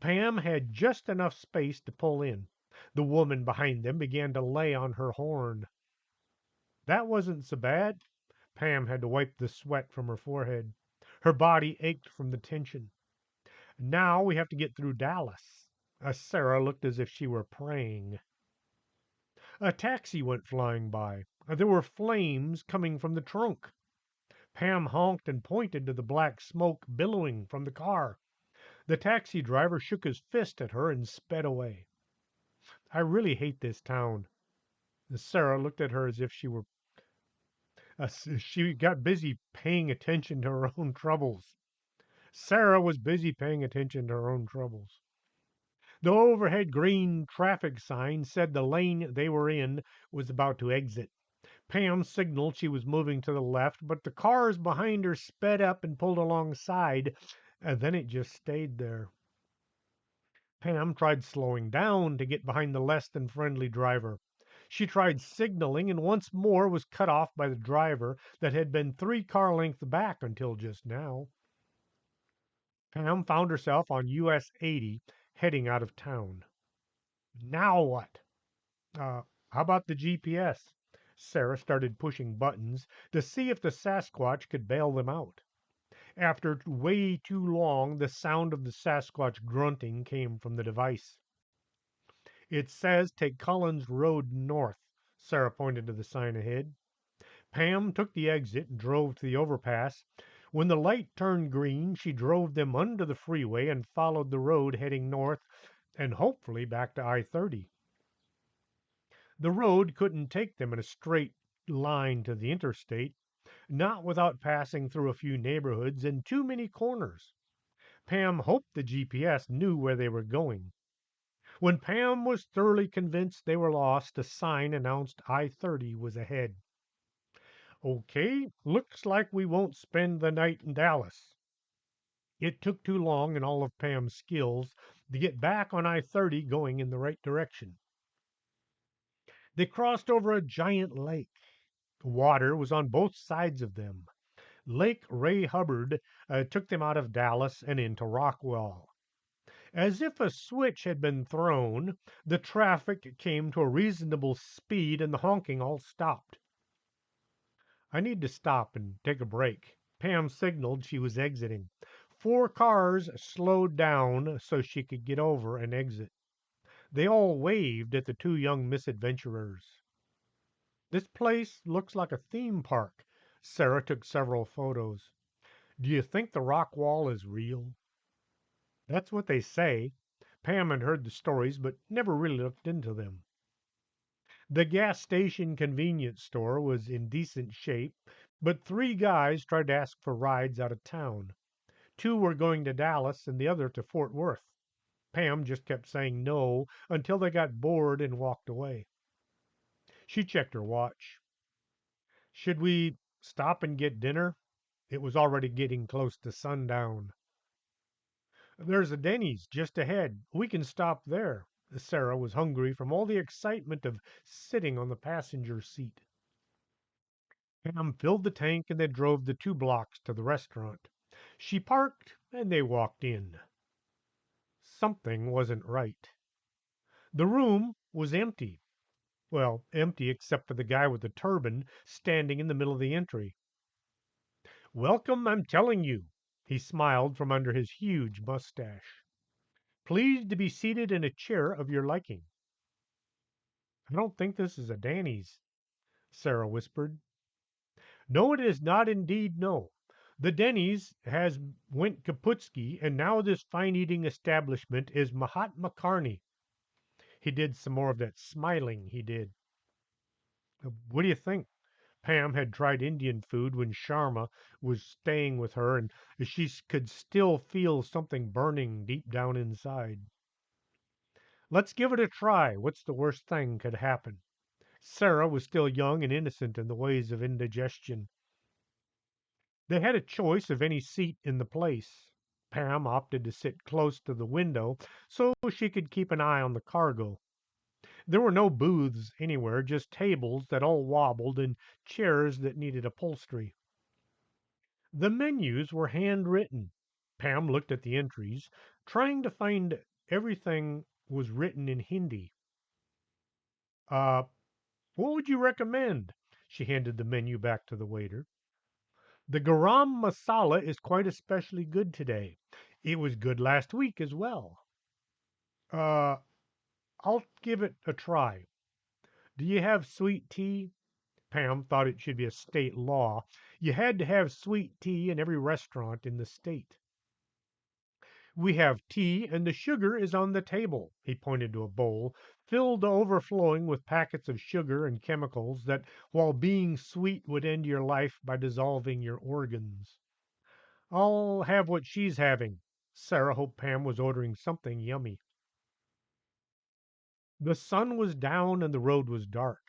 Pam had just enough space to pull in. The woman behind them began to lay on her horn. That wasn't so bad. Pam had to wipe the sweat from her forehead. Her body ached from the tension. Now we have to get through Dallas. Sarah looked as if she were praying. A taxi went flying by. There were flames coming from the trunk. Pam honked and pointed to the black smoke billowing from the car. The taxi driver shook his fist at her and sped away. I really hate this town. Sarah looked at her as if she got busy paying attention to her own troubles. Sarah was busy paying attention to her own troubles. The overhead green traffic sign said the lane they were in was about to exit. Pam signaled she was moving to the left, but the cars behind her sped up and pulled alongside, and then it just stayed there. Pam tried slowing down to get behind the less than friendly driver. She tried signaling and once more was cut off by the driver that had been 3 car lengths back until just now. Pam found herself on US 80 heading out of town. Now what? How about the GPS? Sarah started pushing buttons to see if the Sasquatch could bail them out. After way too long, the sound of the Sasquatch grunting came from the device. It says take Collins Road north. Sarah pointed to the sign ahead. Pam took the exit and drove to the overpass. When the light turned green, she drove them under the freeway and followed the road heading north and hopefully back to I-30. The road couldn't take them in a straight line to the interstate, not without passing through a few neighborhoods and too many corners. Pam hoped the GPS knew where they were going. When Pam was thoroughly convinced they were lost, a sign announced I-30 was ahead. Okay, looks like we won't spend the night in Dallas. It took too long and all of Pam's skills to get back on I-30 going in the right direction. They crossed over a giant lake. Water was on both sides of them. Lake Ray Hubbard took them out of Dallas and into Rockwall. As if a switch had been thrown, the traffic came to a reasonable speed and the honking all stopped. I need to stop and take a break. Pam signaled she was exiting. 4 cars slowed down so she could get over and exit. They all waved at the two young misadventurers. This place looks like a theme park. Sarah took several photos. Do you think the rock wall is real? That's what they say. Pam had heard the stories, but never really looked into them. The gas station convenience store was in decent shape, but 3 guys tried to ask for rides out of town. 2 were going to Dallas and the other to Fort Worth. Pam just kept saying no until they got bored and walked away. She checked her watch. Should we stop and get dinner? It was already getting close to sundown. There's a Denny's just ahead. We can stop there. Sarah was hungry from all the excitement of sitting on the passenger seat. Pam filled the tank and they drove the 2 blocks to the restaurant. She parked and they walked in. Something wasn't right. The room was empty. Well, empty except for the guy with the turban standing in the middle of the entry. Welcome, I'm telling you. He smiled from under his huge mustache. Pleased to be seated in a chair of your liking. I don't think this is a Danny's, Sarah whispered. No, it is not indeed no. The Denny's has went Kaputsky, and now this fine eating establishment is Mahatma Karni. He did some more of that smiling, he did. What do you think? Pam had tried Indian food when Sharma was staying with her, and she could still feel something burning deep down inside. Let's give it a try. What's the worst thing could happen? Sarah was still young and innocent in the ways of indigestion. They had a choice of any seat in the place. Pam opted to sit close to the window so she could keep an eye on the cargo. There were no booths anywhere, just tables that all wobbled and chairs that needed upholstery. The menus were handwritten. Pam looked at the entries, trying to find everything was written in Hindi. Uh, what would you recommend? She handed the menu back to the waiter. The garam masala is quite especially good today. It was good last week as well. Uh, I'll give it a try. Do you have sweet tea? Pam thought it should be a state law. You had to have sweet tea in every restaurant in the state. We have tea, and the sugar is on the table. He pointed to a bowl filled to overflowing with packets of sugar and chemicals that, while being sweet, would end your life by dissolving your organs. I'll have what she's having. Sarah hoped Pam was ordering something yummy. The sun was down and the road was dark.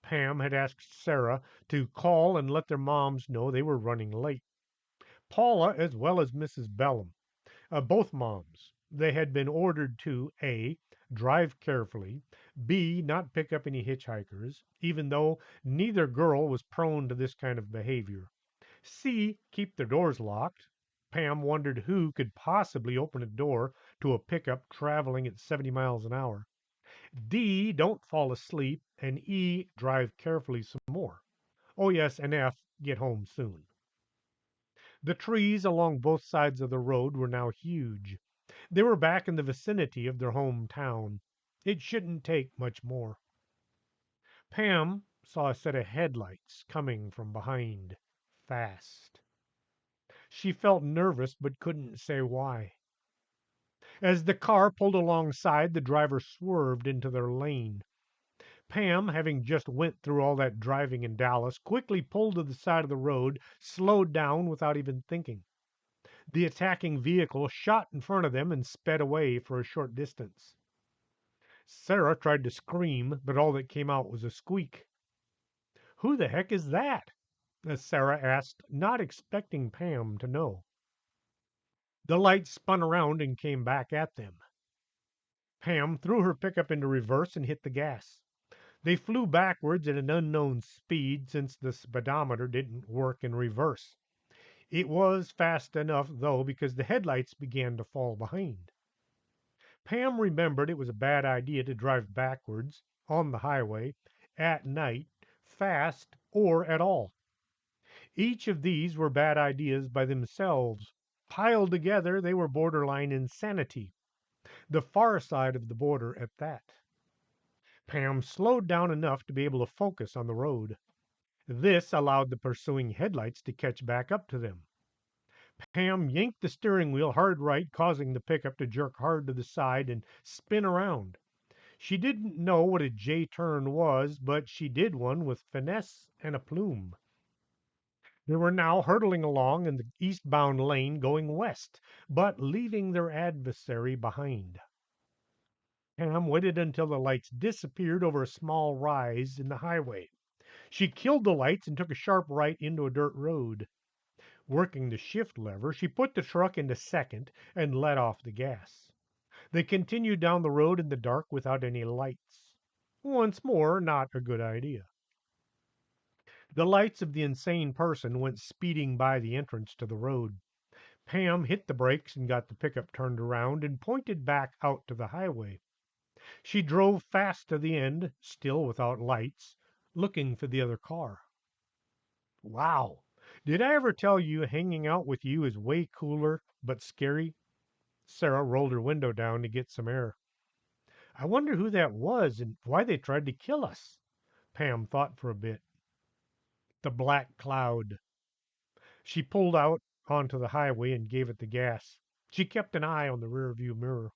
Pam had asked Sarah to call and let their moms know they were running late. Paula, as well as Mrs. Bellum, both moms, they had been ordered to A. Drive carefully, B. Not pick up any hitchhikers, even though neither girl was prone to this kind of behavior. C. Keep their doors locked. Pam wondered who could possibly open a door to a pickup traveling at 70 miles an hour. D. Don't fall asleep. And E. Drive carefully some more. Oh, yes, and F. Get home soon. The trees along both sides of the road were now huge. They were back in the vicinity of their hometown. It shouldn't take much more. Pam saw a set of headlights coming from behind, fast. She felt nervous but couldn't say why. As the car pulled alongside, the driver swerved into their lane. Pam, having just went through all that driving in Dallas, quickly pulled to the side of the road, slowed down without even thinking. The attacking vehicle shot in front of them and sped away for a short distance. Sara tried to scream, but all that came out was a squeak. "Who the heck is that?" Sara asked, not expecting Pam to know. The lights spun around and came back at them. Pam threw her pickup into reverse and hit the gas. They flew backwards at an unknown speed since the speedometer didn't work in reverse. It was fast enough, though, because the headlights began to fall behind. Pam remembered it was a bad idea to drive backwards on the highway at night, fast, or at all. Each of these were bad ideas by themselves. Piled together, they were borderline insanity, the far side of the border at that. Pam slowed down enough to be able to focus on the road. This allowed the pursuing headlights to catch back up to them. Pam yanked the steering wheel hard right, causing the pickup to jerk hard to the side and spin around. She didn't know what a J turn was, but she did one with finesse and aplomb. They were now hurtling along in the eastbound lane going west, but leaving their adversary behind. Pam waited until the lights disappeared over a small rise in the highway. She killed the lights and took a sharp right into a dirt road. Working the shift lever, she put the truck into second and let off the gas. They continued down the road in the dark without any lights. Once more, not a good idea. The lights of the insane person went speeding by the entrance to the road. Pam hit the brakes and got the pickup turned around and pointed back out to the highway. She drove fast to the end, still without lights, looking for the other car. Wow. Did I ever tell you hanging out with you is way cooler but scary? Sara rolled her window down to get some air. I wonder who that was and why they tried to kill us. Pam thought for a bit. The black cloud. She pulled out onto the highway and gave it the gas. She kept an eye on the rearview mirror.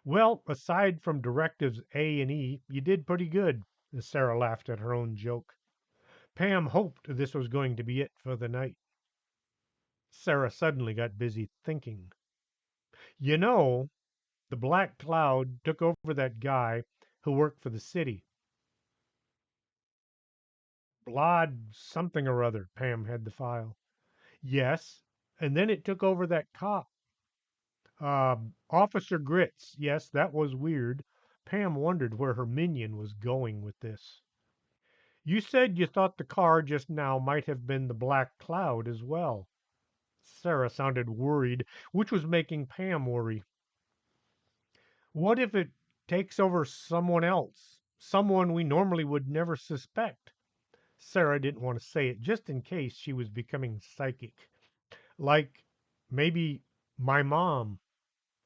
Well, aside from directives A and E, you did pretty good. Sara laughed at her own joke. Pam hoped this was going to be it for the night. Sara suddenly got busy thinking. You know, the black cloud took over that guy who worked for the city. Blod something or other. Pam had the file. Yes, and then it took over that cop. Officer Grits. Yes, that was weird. Pam wondered where her minion was going with this. You said you thought the car just now might have been the black cloud as well. Sara sounded worried, which was making Pam worry. What if it takes over someone else? Someone we normally would never suspect? Sara didn't want to say it just in case she was becoming psychic. Like maybe my mom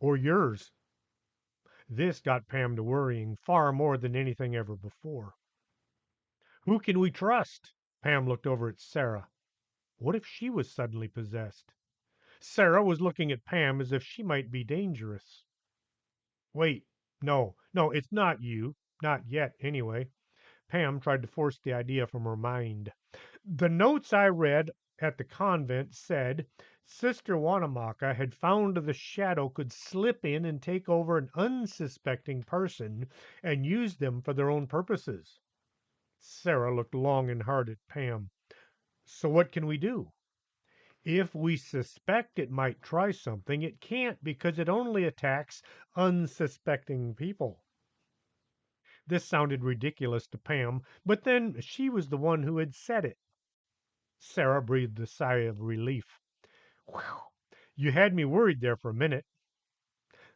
or yours. This got Pam to worrying far more than anything ever before. Who can we trust? Pam looked over at Sara. What if she was suddenly possessed? Sara was looking at Pam as if she might be dangerous. Wait, no, it's not you. Not yet, anyway. Pam tried to force the idea from her mind. The notes I read at the convent said Sister Wanamaker had found the shadow could slip in and take over an unsuspecting person and use them for their own purposes. Sara looked long and hard at Pam. So what can we do? If we suspect it might try something, it can't because it only attacks unsuspecting people. This sounded ridiculous to Pam, but then she was the one who had said it. Sara breathed a sigh of relief. Whew, you had me worried there for a minute.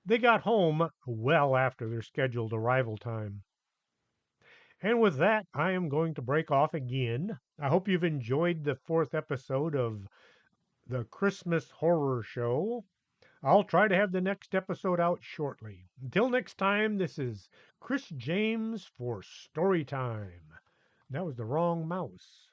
They got home well after their scheduled arrival time. And with that, I am going to break off again. I hope you've enjoyed the fourth episode of the Christmas Horror Show. I'll try to have the next episode out shortly. Until next time, this is Chris James for Story Time. That was the wrong mouse.